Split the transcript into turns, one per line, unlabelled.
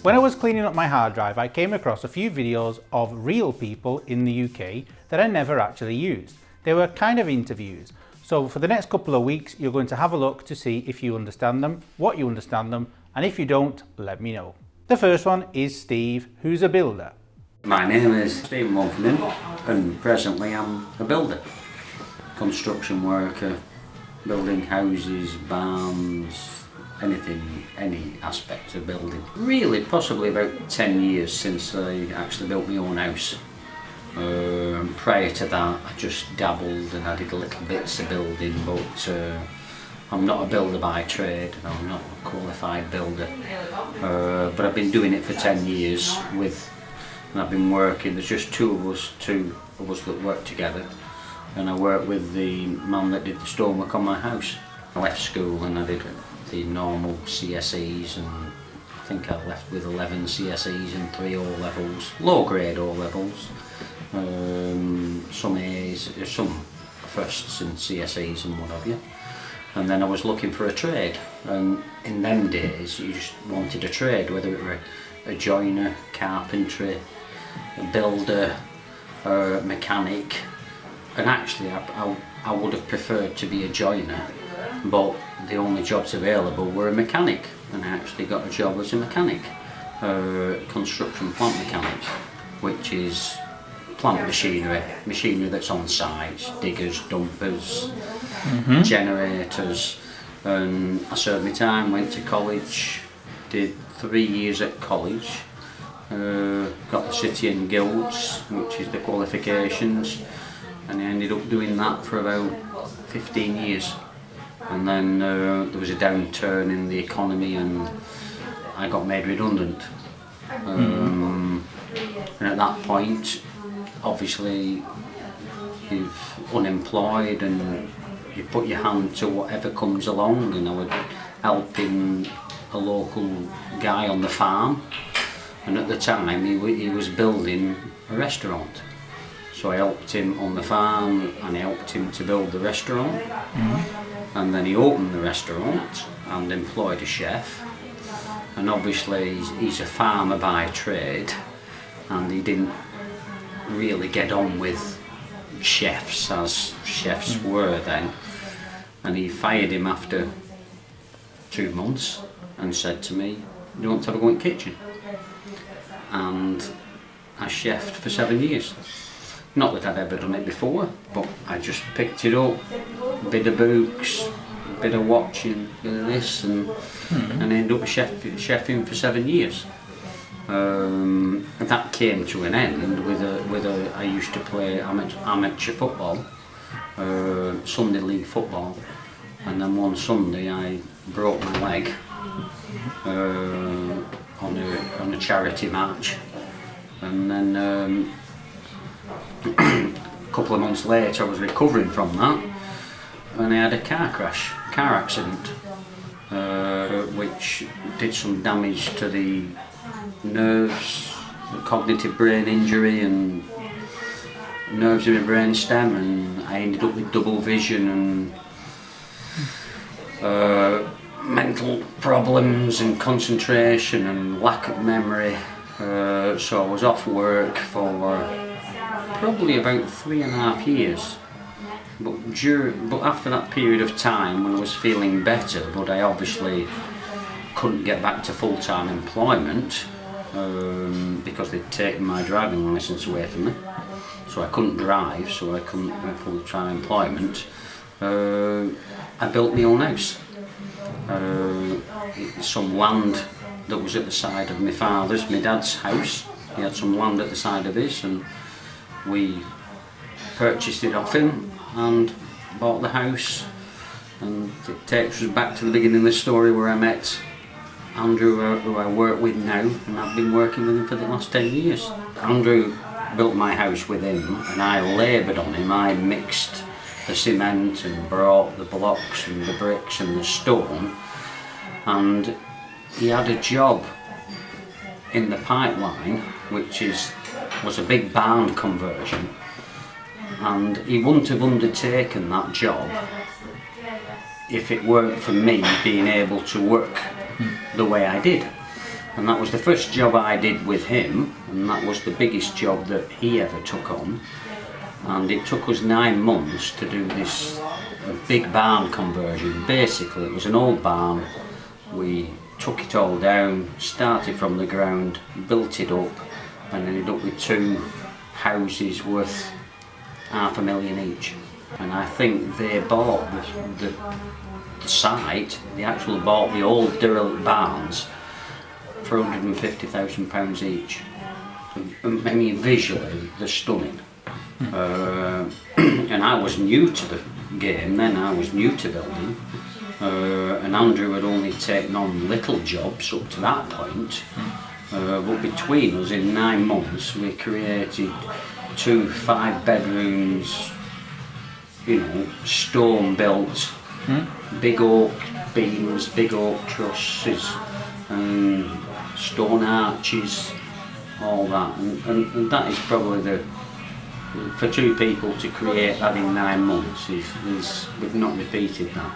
When I was cleaning up my hard drive, I came across a few videos of real people in the UK that I never actually used. They were kind of interviews. So for the next couple of weeks, you're going to have a look to see if you understand them, what you understand them, and if you don't, let me know. The first one is Steve, who's a builder.
My name is Stephen Wolfman, and presently I'm a builder. Construction worker, building houses, barns, anything, any aspect of building. Really, possibly about 10 years since I actually built my own house. Prior to that, I just dabbled and I did little bits of building, but I'm not a builder by trade, I'm not a qualified builder. But I've been doing it for 10 years and I've been working, there's just two of us that work together, and I work with the man that did the stonework on my house. I left school and I did the normal CSEs, and I think I left with 11 CSEs and 3 O-levels, low grade O-levels, some A's, some firsts in CSEs and what have you. And then I was looking for a trade, and in them days you just wanted a trade, whether it were a joiner, carpentry, a builder, or a mechanic. And actually I would have preferred to be a joiner, but the only jobs available were a mechanic, and I actually got a job as a mechanic, construction plant mechanic, which is plant machinery that's on site, diggers, dumpers, generators. And I served my time, went to college, did 3 years at college, got the City and Guilds, which is the qualifications, and I ended up doing that for about 15 years. And then there was a downturn in the economy and I got made redundant. And at that point, obviously, you're unemployed and you put your hand to whatever comes along, and I was helping a local guy on the farm, and at the time he was building a restaurant. So I helped him on the farm and I helped him to build the restaurant. And then he opened the restaurant and employed a chef. And obviously he's a farmer by trade, and he didn't really get on with chefs as chefs were then. And he fired him after 2 months and said to me, "Do you want to have a go in the kitchen?" And I chefed for 7 years. Not that I'd ever done it before, but I just picked it up, a bit of books, a bit of watching, a bit of this, and ended up chefing for 7 years. And that came to an end with I used to play amateur football, Sunday league football, and then one Sunday I broke my leg on a charity match, and then a couple of months later I was recovering from that, and I had a car accident, which did some damage to the nerves, the cognitive brain injury and nerves in my brain stem, and I ended up with double vision and mental problems and concentration and lack of memory. So I was off work for probably about 3.5 years. But after that period of time, when I was feeling better, but I obviously couldn't get back to full-time employment because they'd taken my driving licence away from me, so I couldn't drive, so I couldn't get full-time employment. I built my own house. Some land that was at the side of my dad's house. He had some land at the side of his, and we purchased it off him and bought the house. And it takes us back to the beginning of the story where I met Andrew, who I work with now, and I've been working with him for the last 10 years. Andrew built my house with him, and I laboured on him. I mixed the cement and brought the blocks and the bricks and the stone, and he had a job in the pipeline, which was a big barn conversion, and he wouldn't have undertaken that job if it weren't for me being able to work the way I did. And that was the first job I did with him, and that was the biggest job that he ever took on. And it took us 9 months to do this big barn conversion. Basically, it was an old barn. We took it all down, started from the ground, built it up, and ended up with 2 houses worth $500,000 each. And I think they bought the site, they actually bought the old derelict barns for £150,000 each. I mean, visually, they're stunning. And I was new to the game then, I was new to building. And Andrew had only taken on little jobs up to that point. But between us, in 9 months, we created 2 5-bedrooms, you know, stone built, big oak beams, big oak trusses, stone arches, all that. And that is probably for 2 people to create that in 9 months, we've not repeated that.